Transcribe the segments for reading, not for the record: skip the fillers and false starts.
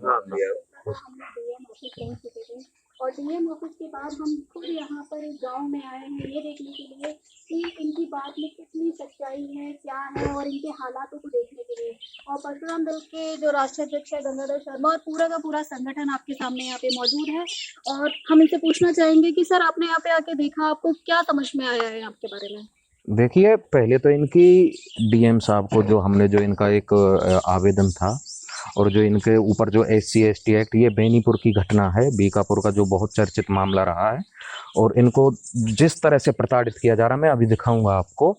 नाम लिया। हम डीएम ऑफिस पहुंच चुके थे और डीएम ऑफिस के बाद हम खुद यहाँ पर इस गांव में आए हैं ये देखने के लिए कि इनकी बात में कितनी सच्चाई है, क्या है, और इनके हालातों को देखने के लिए। और परशुराम दल के जो राष्ट्रीय अध्यक्ष है गंगाधर शर्मा और पूरा का पूरा संगठन आपके सामने यहाँ पे मौजूद है और हम इनसे पूछना चाहेंगे कि सर आपने यहाँ पे आके देखा, आपको क्या समझ में आया है आपके बारे में? देखिए, पहले तो इनकी डीएम साहब को जो हमने जो इनका एक आवेदन था और जो इनके ऊपर जो SC/ST एक्ट, ये बेनीपुर की घटना है, बीकापुर का जो बहुत चर्चित मामला रहा है और इनको जिस तरह से प्रताड़ित किया जा रहा है, मैं अभी दिखाऊंगा आपको।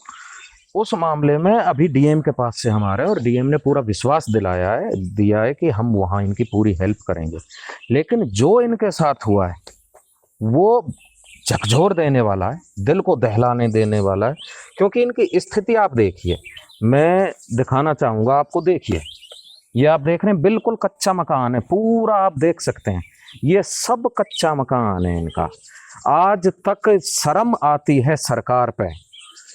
उस मामले में अभी डीएम के पास से हम आ रहे हैं और डीएम ने पूरा विश्वास दिया है कि हम वहाँ इनकी पूरी हेल्प करेंगे। लेकिन जो इनके साथ हुआ है वो झकझोर देने वाला है, दिल को दहलाने देने वाला है, क्योंकि इनकी स्थिति आप देखिए। मैं दिखाना चाहूँगा आपको, देखिए ये आप देख रहे हैं बिल्कुल कच्चा मकान है, पूरा आप देख सकते हैं, ये सब कच्चा मकान है इनका। आज तक शर्म आती है सरकार पे,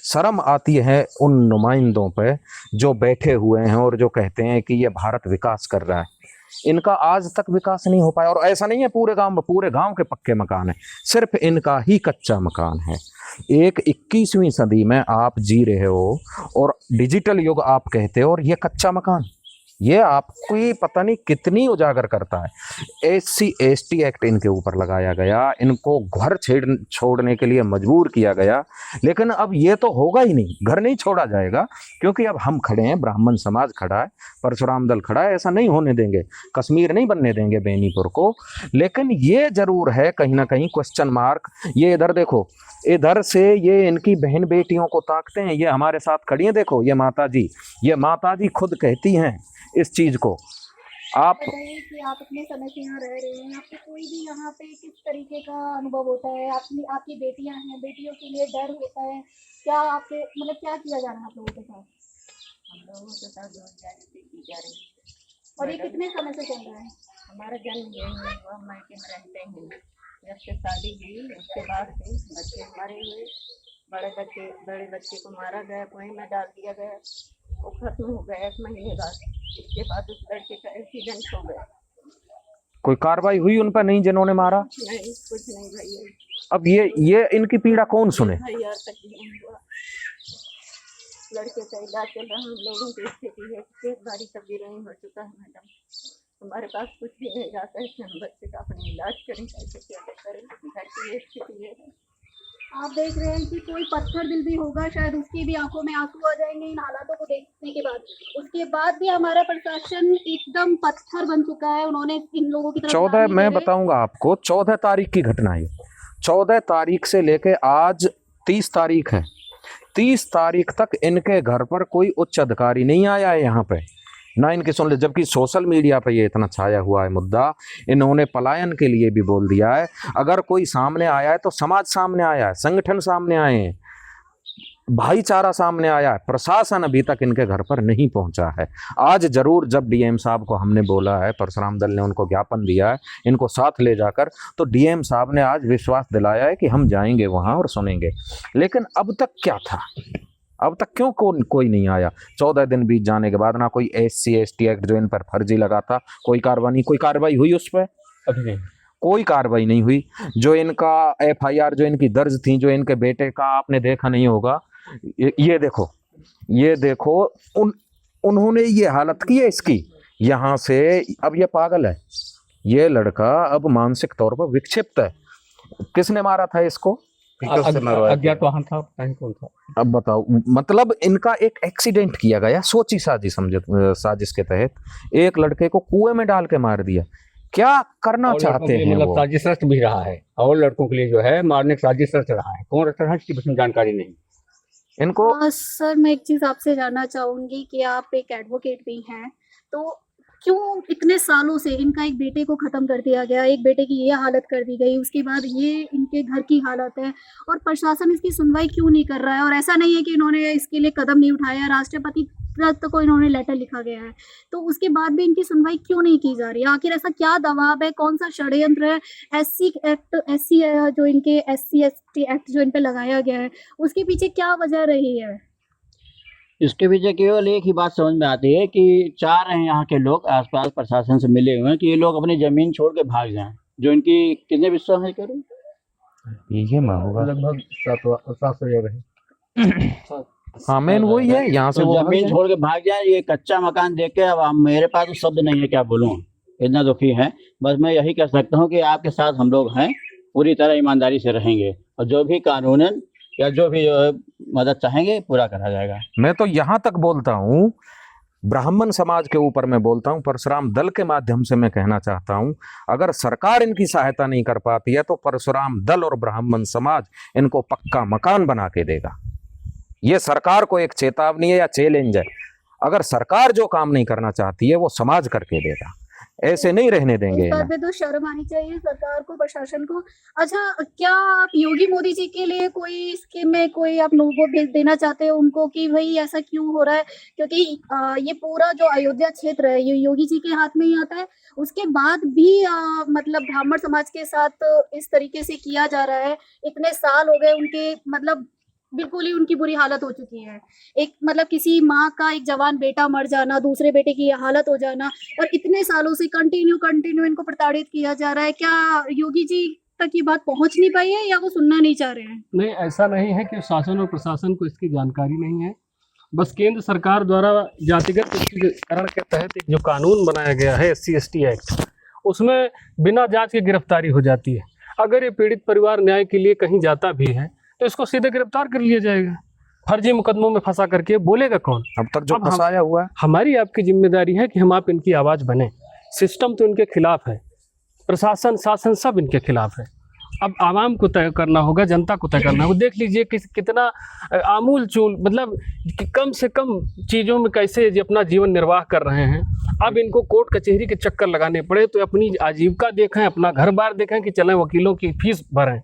शर्म आती है उन नुमाइंदों पे जो बैठे हुए हैं और जो कहते हैं कि ये भारत विकास कर रहा है। इनका आज तक विकास नहीं हो पाया। और ऐसा नहीं है पूरे गांव के पक्के मकान है, सिर्फ इनका ही कच्चा मकान है। एक 21वीं सदी में आप जी रहे हो और डिजिटल युग आप कहते हो, और ये कच्चा मकान, ये आपको ही पता नहीं कितनी उजागर करता है। SC/ST एक्ट इनके ऊपर लगाया गया, इनको घर छोड़ने के लिए मजबूर किया गया। लेकिन अब ये तो होगा ही नहीं, घर नहीं छोड़ा जाएगा, क्योंकि अब हम खड़े हैं, ब्राह्मण समाज खड़ा है, परशुराम दल खड़ा है। ऐसा नहीं होने देंगे, कश्मीर नहीं बनने देंगे बेनीपुर को। लेकिन ये जरूर है कहीं ना कहीं क्वेश्चन मार्क। ये इधर देखो, इधर से ये इनकी बहन बेटियों को ताकते हैं, ये हमारे साथ खड़ी हैं, देखो ये माता जी खुद कहती हैं इस चीज को। आप बताइए कि आप इतने समय से यहाँ रह रहे हैं, आपको कोई भी यहाँ पे किस तरीके का अनुभव होता है? आपकी बेटियां हैं, बेटियों के लिए डर होता है क्या? आपके मतलब क्या किया जा रहा है आप लोगों के साथ? हम लोगों के साथ जो अन्याय की जा रही है। और ये कितने समय से चल रहा है? हमारा जन्म यही हुआ, मायके में रहते हैं। जब से शादी हुई उसके बाद से बच्चे हमारे हुए, बड़े बच्चे को मारा गया, कुएं में डाल दिया गया, वो खत्म हो गया 1 महीने बाद। इसके बाद उस लड़के का एक्सीडेंट हो गया। कोई कार्रवाई हुई उन पर नहीं जिन्होंने मारा? नहीं, कुछ नहीं भैया। अब ये इनकी पीड़ा कौन सुने? यार तक नहीं हुआ, लड़के का इलाज चल रहा है। हम लोगों की स्थिति है, एक बारी तब्दील नहीं हो चुका है मैडम, हमारे पास कुछ भी नहीं जाता है कि हम बच्चे का अपने इलाज करें, कैसे क्या करें, घर की ये स्थिति है। आप देख रहे हैं कि कोई पत्थर दिल भी होगा, शायद उसकी भी आंखों में आंसू आ जाएंगे इन हालातों को देखने के बाद। उसके बाद भी हमारा प्रशासन एकदम पत्थर बन चुका है, उन्होंने इन लोगों की तरफ 14 मैं बताऊंगा आपको, 14 तारीख की घटना है। 14 तारीख से लेके आज 30 तारीख है, 30 तारीख तक इनके घर पर कोई उच्च अधिकारी नहीं आया है यहाँ पे, ना इनके सुन ले। जबकि सोशल मीडिया पे ये इतना छाया हुआ है मुद्दा, इन्होंने पलायन के लिए भी बोल दिया है। अगर कोई सामने आया है तो समाज सामने आया है, संगठन सामने आए हैं, भाईचारा सामने आया है, प्रशासन अभी तक इनके घर पर नहीं पहुंचा है। आज जरूर जब डीएम साहब को हमने बोला है, परशुराम दल ने उनको ज्ञापन दिया है इनको साथ ले जाकर, तो डीएम साहब ने आज विश्वास दिलाया है कि हम जाएंगे वहां और सुनेंगे। लेकिन अब तक क्या था, अब तक क्यों कोई नहीं आया? 14 दिन बीत जाने के बाद ना कोई SC/ST एक्ट जो इन पर फर्जी लगा था, कोई कार्रवाई हुई उस पर? अभी नहीं, कोई कार्रवाई नहीं हुई। जो इनका FIR जो इनकी दर्ज थी, जो इनके बेटे का आपने देखा नहीं होगा, ये देखो उन्होंने ये हालत की है इसकी यहाँ से। अब ये पागल है, ये लड़का अब मानसिक तौर पर विक्षिप्त है। किसने मारा था इसको? अज्ञात वाहन था, कौन था? अब बताओ, मतलब इनका एक एक्सीडेंट किया गया सोची साजिश के तहत, एक लड़के को कुएं में डाल के मार दिया। क्या करना चाहते हैं मतलब वो? साजिश रच भी रहा है, और लड़कों के लिए जो है मारने की साजिश रच रहा है। कौन रच रहा है इसकी जानकारी नहीं इनको। सर मैं एक चीज आपसे जानना चाहूंगी कि आप एक एडवोकेट भी हैं, तो क्यों इतने सालों से इनका एक बेटे को खत्म कर दिया गया, एक बेटे की ये हालत कर दी गई, उसके बाद ये इनके घर की हालत है, और प्रशासन इसकी सुनवाई क्यों नहीं कर रहा है? और ऐसा नहीं है कि इन्होंने इसके लिए कदम नहीं उठाया, राष्ट्रपति तक को इन्होंने लेटर लिखा गया है, तो उसके बाद भी इनकी सुनवाई क्यों नहीं की जा रही है? आखिर ऐसा क्या दबाव है, कौन सा षड्यंत्र है? SC जो इनके SC/ST एक्ट जो इन पे लगाया गया है, उसके पीछे क्या वजह रही है? इसके पीछे केवल एक ही बात समझ में आती है कि चाह रहे हैं यहाँ के लोग आसपास प्रशासन से मिले हुए हैं कि ये लोग अपनी जमीन छोड़ के भाग जाएं। जो इनकी कितने विश्वास है करो ये मैं होगा लगभग 700 जगह हाँ मेन वही है, यहाँ से तो वो भाग जमीन जाएं। छोड़ के भाग जाएं। ये कच्चा मकान देख के अब मेरे पास तो शब्द नहीं है क्या बोलूँ, इतना दुखी है। बस मैं यही कह सकता हूँ कि आपके साथ हम लोग हैं, पूरी तरह ईमानदारी से रहेंगे और जो भी कानूनन या जो भी मदद चाहेंगे पूरा करा जाएगा। मैं तो यहाँ तक बोलता हूँ, ब्राह्मण समाज के ऊपर मैं बोलता हूँ, परशुराम दल के माध्यम से मैं कहना चाहता हूँ, अगर सरकार इनकी सहायता नहीं कर पाती है तो परशुराम दल और ब्राह्मण समाज इनको पक्का मकान बना के देगा। ये सरकार को एक चेतावनी है या चैलेंज है। अगर सरकार जो काम नहीं करना चाहती है वो समाज करके देगा, ऐसे नहीं रहने देंगे इस बात इन्हें। पे तो शर्म आनी चाहिए सरकार को, प्रशासन को। अच्छा, क्या आप योगी मोदी जी के लिए कोई स्कीम में कोई आप वो भेज देना चाहते हो उनको कि भाई ऐसा क्यों हो रहा है? क्योंकि ये पूरा जो अयोध्या क्षेत्र है ये योगी जी के हाथ में ही आता है। उसके बाद भी मतलब ब्राह्मण समाज के साथ इस तरीके से किया जा रहा है। इतने साल हो गए उनके, मतलब बिल्कुल ही उनकी बुरी हालत हो चुकी है। एक मतलब किसी माँ का एक जवान बेटा मर जाना, दूसरे बेटे की ये हालत हो जाना, और इतने सालों से कंटिन्यू इनको प्रताड़ित किया जा रहा है। क्या योगी जी तक ये बात पहुंच नहीं पाई है या वो सुनना नहीं चाह रहे हैं? नहीं, ऐसा नहीं है कि शासन और प्रशासन को इसकी जानकारी नहीं है। बस केंद्र सरकार द्वारा जातिगत तुष्टिकरण के तहत एक जो कानून बनाया गया है SC/ST एक्ट, उसमें बिना जांच के गिरफ्तारी हो जाती है। अगर ये पीड़ित परिवार न्याय के लिए कहीं जाता भी है तो इसको सीधे गिरफ्तार कर लिया जाएगा। फर्जी मुकदमों में फंसा करके बोलेगा कौन? अब तक जो अब हम- फंसाया हुआ है, हमारी आपकी जिम्मेदारी है कि हम आप इनकी आवाज़ बने। सिस्टम तो इनके खिलाफ है, प्रशासन शासन सब इनके खिलाफ है। अब आवाम को तय करना होगा, जनता को तय करना होगा। देख लीजिए कितना आमूल चूल, मतलब कि कम से कम चीज़ों में कैसे ये अपना जीवन निर्वाह कर रहे हैं। अब इनको कोर्ट कचहरी के चक्कर लगाने पड़े तो अपनी आजीविका देखें, अपना घर बार देखें कि चलें वकीलों की फीस भरें।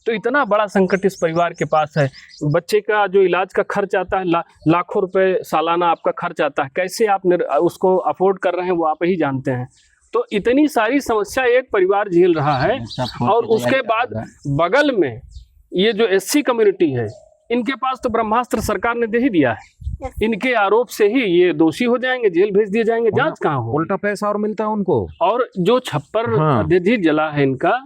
तो इतना बड़ा संकट इस परिवार के पास है। बच्चे का जो इलाज का खर्च आता है, लाखों रुपए सालाना आपका खर्च आता है, कैसे आप उसको अफोर्ड कर रहे हैं वो आप ही जानते हैं। तो इतनी सारी समस्या एक परिवार झेल रहा है। और उसके बाद बगल में ये जो SC कम्युनिटी है, इनके पास तो ब्रह्मास्त्र सरकार ने दे ही दिया है। इनके आरोप से ही ये दोषी हो जाएंगे, जेल भेज दिए जाएंगे, जांच कहाँ हो? उल्टा पैसा और मिलता है उनको। और जो छप्पर हाँ। जला है इनका,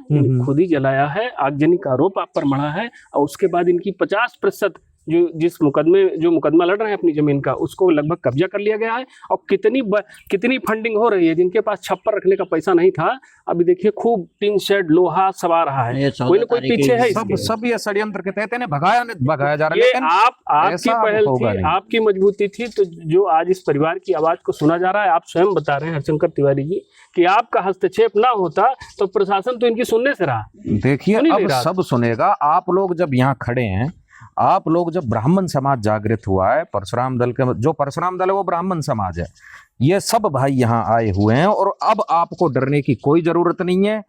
खुद ही जलाया है, आगजनी का आरोप आप पर मढ़ा है। और उसके बाद इनकी 50% जो मुकदमा लड़ रहे हैं अपनी जमीन का, उसको लगभग कब्जा कर लिया गया है। और कितनी फंडिंग हो रही है। जिनके पास छप्पर रखने का पैसा नहीं था, अभी देखिए खूब टीन शेड लोहा सब आ रहा है। कोई ना कोई पीछे है इसके। सब ये षड्यंत्र के तहत इन्हें भगाया जा रहा है। ये लेकिन आपकी ऐसा पहल होगा थी, नहीं। आपकी मजबूती थी। तो जो आज इस परिवार की आवाज को सुना जा रहा है, आप स्वयं बता रहे हैं हरशंकर तिवारी जी कि आपका हस्तक्षेप ना होता तो प्रशासन तो इनकी सुनने से रहा। देखिए सुन ही नहीं अब रहा। सब सुनेगा। आप लोग जब यहाँ खड़े हैं, आप लोग जब ब्राह्मण समाज जागृत हुआ है, परशुराम दल के जो परशुराम दल है वो ब्राह्मण समाज है, ये सब भाई यहाँ आए हुए हैं। और अब आपको डरने की कोई जरूरत नहीं है।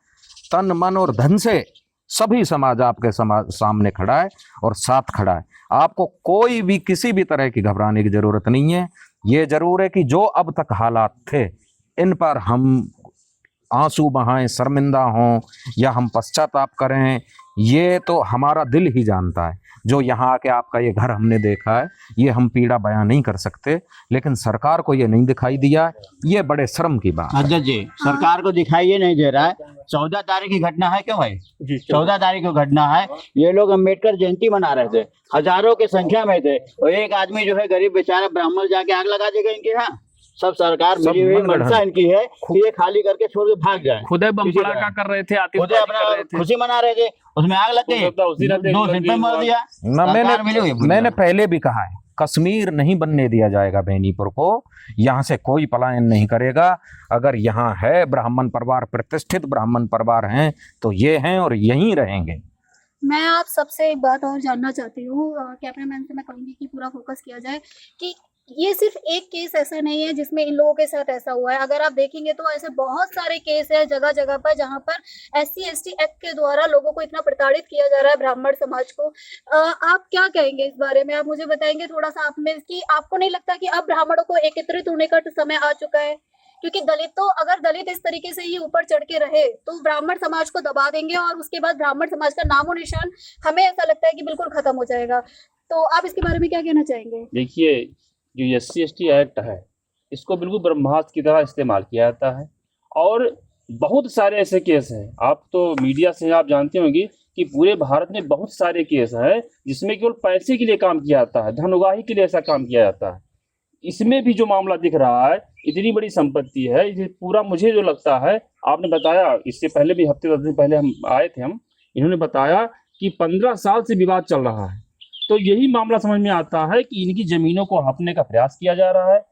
तन मन और धन से सभी समाज आपके सामने खड़ा है और साथ खड़ा है। आपको कोई भी किसी भी तरह की घबराने की जरूरत नहीं है। ये जरूर है कि जो अब तक हालात थे इन पर हम आंसू बहाएं, शर्मिंदा हों या हम पश्चाताप करें, ये तो हमारा दिल ही जानता है। जो यहाँ आके आपका ये घर हमने देखा है, ये हम पीड़ा बयां नहीं कर सकते, लेकिन सरकार को ये नहीं दिखाई दिया। ये बड़े शर्म की बात है। अध्यक्ष जी, सरकार को दिखाई ये नहीं दे रहा है। 14 तारीख की घटना है क्यों भाई? 14 तारीख को घटना है। ये लोग अम्बेडकर जयंती मना रहे थे, हजारों की संख्या में थे, और एक आदमी जो है गरीब बेचारा ब्राह्मण जाके आग लगा देगा इनके यहाँ। सब सरकार मिली हुई मनसा इनकी है कि ये खाली करके छोड़ के भाग जाए। खुदे बम पड़ाका कर रहे थे, खुदे अपना खुशी मना रहे थे, उसमें आग लग गई, 2 दिन पे मर दिया। ना मैंने पहले भी कहा है, कश्मीर नहीं बनने दिया जाएगा बेनीपुर को। यहाँ से कोई पलायन नहीं करेगा। अगर यहाँ है ब्राह्मण परिवार, प्रतिष्ठित ब्राह्मण परिवार हैं तो ये हैं और यहीं रहेंगे। मैं आप सबसे एक बात और जानना चाहती हूँ, कैमरामैन से मैं कहूँगी कि पूरा फोकस किया जाए कि ये सिर्फ एक केस ऐसा नहीं है जिसमें इन लोगों के साथ ऐसा हुआ है। अगर आप देखेंगे तो ऐसे बहुत सारे केस है जगह जगह पर जहाँ पर SC/ST एक्ट के द्वारा लोगों को इतना प्रताड़ित किया जा रहा है, ब्राह्मण समाज को। आप क्या कहेंगे इस बारे में? आप मुझे बताएंगे थोड़ा सा आप में कि आपको नहीं लगता कि अब ब्राह्मणों को एकत्रित होने का समय आ चुका है? क्योंकि अगर दलित इस तरीके से ही ऊपर चढ़ के रहे तो ब्राह्मण समाज को दबा देंगे और उसके बाद ब्राह्मण समाज का नामो निशान हमें ऐसा लगता है कि बिल्कुल खत्म हो जाएगा। तो आप इसके बारे में क्या कहना चाहेंगे? देखिए, जो SC/ST एक्ट है इसको बिल्कुल ब्रह्मास्त्र की तरह इस्तेमाल किया जाता है। और बहुत सारे ऐसे केस हैं, आप तो मीडिया से आप जानते होंगे कि पूरे भारत में बहुत सारे केस हैं जिसमें केवल पैसे के लिए काम किया जाता है, धन उगाही के लिए ऐसा काम किया जाता है। इसमें भी जो मामला दिख रहा है, इतनी बड़ी संपत्ति है, ये पूरा मुझे जो लगता है, आपने बताया इससे पहले भी हफ्ते 10 दिन पहले हम आए थे, इन्होंने बताया कि 15 साल से विवाद चल रहा है। तो यही मामला समझ में आता है कि इनकी जमीनों को हड़पने का प्रयास किया जा रहा है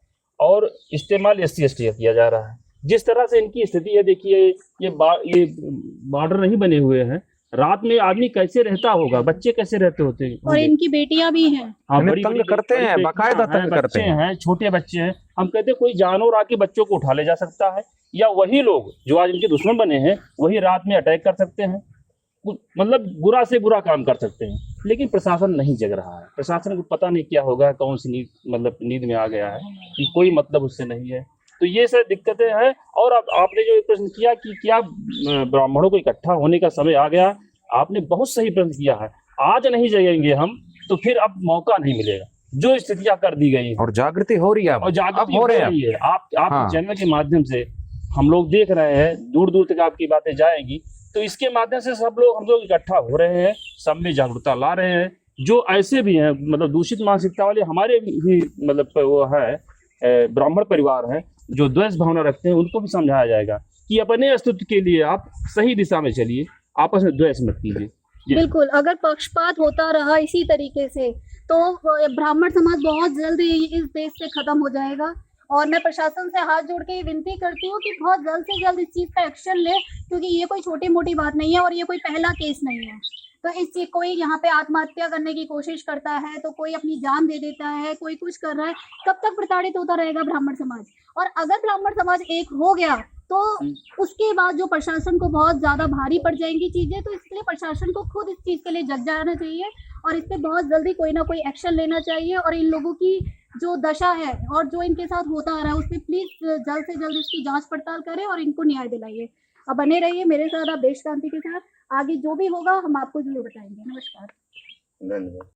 और इस्तेमाल SC/ST का किया जा रहा है। जिस तरह से इनकी स्थिति है, देखिए ये बॉर्डर नहीं बने हुए हैं, रात में आदमी कैसे रहता होगा, बच्चे कैसे रहते होते हैं। और इनकी बेटियां भी हैं। हाँ, इन्हें बड़ी तंग बड़ी करते हैं, बेटियां बाकायदा हैं, तंग करते बच्चे हैं। हैं, छोटे बच्चे हैं। हम कहते हैं कोई जानवर आके बच्चों को उठा ले जा सकता है, या वही लोग जो आज इनके दुश्मन बने हैं वही रात में अटैक कर सकते हैं, मतलब बुरा से बुरा काम कर सकते हैं। लेकिन प्रशासन नहीं जग रहा है, प्रशासन को पता नहीं क्या होगा, कौन सी नींद में आ गया है कि कोई मतलब उससे नहीं है। तो ये सब दिक्कतें हैं। और अब आपने जो प्रश्न किया कि क्या ब्राह्मणों को इकट्ठा होने का समय आ गया, आपने बहुत सही प्रश्न किया है। आज नहीं जगेंगे हम तो फिर अब मौका नहीं मिलेगा, जो स्थितियां कर दी गई हैं। और जागृति हो रही है और जागृति अब हो रहे हैं। रही है। आपके हाँ। चैनल के माध्यम से हम लोग देख रहे हैं, दूर दूर तक आपकी बातें जाएंगी, तो इसके माध्यम से हम लोग इकट्ठा हो रहे हैं, सब में जागरूकता ला रहे हैं। जो ऐसे भी हैं, मतलब दूषित मानसिकता वाले हमारे भी मतलब वो है ब्राह्मण परिवार हैं जो द्वेष भावना रखते हैं, उनको भी समझाया जाएगा कि अपने अस्तित्व के लिए आप सही दिशा में चलिए, आपस में द्वेष मत कीजिए। बिल्कुल, अगर पक्षपात होता रहा इसी तरीके से तो ब्राह्मण समाज बहुत जल्द ही इस देश से खत्म हो जाएगा। और मैं प्रशासन से हाथ जोड़ के विनती करती हूँ कि बहुत जल्द से जल्द इस चीज़ पे एक्शन ले, क्योंकि ये कोई छोटी मोटी बात नहीं है और ये कोई पहला केस नहीं है। तो इस चीज कोई यहाँ पे आत्महत्या करने की कोशिश करता है, तो कोई अपनी जान दे देता है, कोई कुछ कर रहा है, कब तक प्रताड़ित होता रहेगा ब्राह्मण समाज। और अगर ब्राह्मण समाज एक हो गया तो उसके बाद जो प्रशासन को बहुत ज्यादा भारी पड़ जाएंगी चीजें, तो इसलिए प्रशासन को खुद इस चीज के लिए जग जाना चाहिए और इस पे बहुत जल्दी कोई ना कोई एक्शन लेना चाहिए। और इन लोगों की जो दशा है और जो इनके साथ होता आ रहा है उस पर प्लीज जल्द से जल्द इसकी जांच पड़ताल करें और इनको न्याय दिलाइए। अब बने रहिए मेरे साथ, आप देश क्रांति के साथ। आगे जो भी होगा हम आपको जरूर बताएंगे। नमस्कार। धन्यवाद।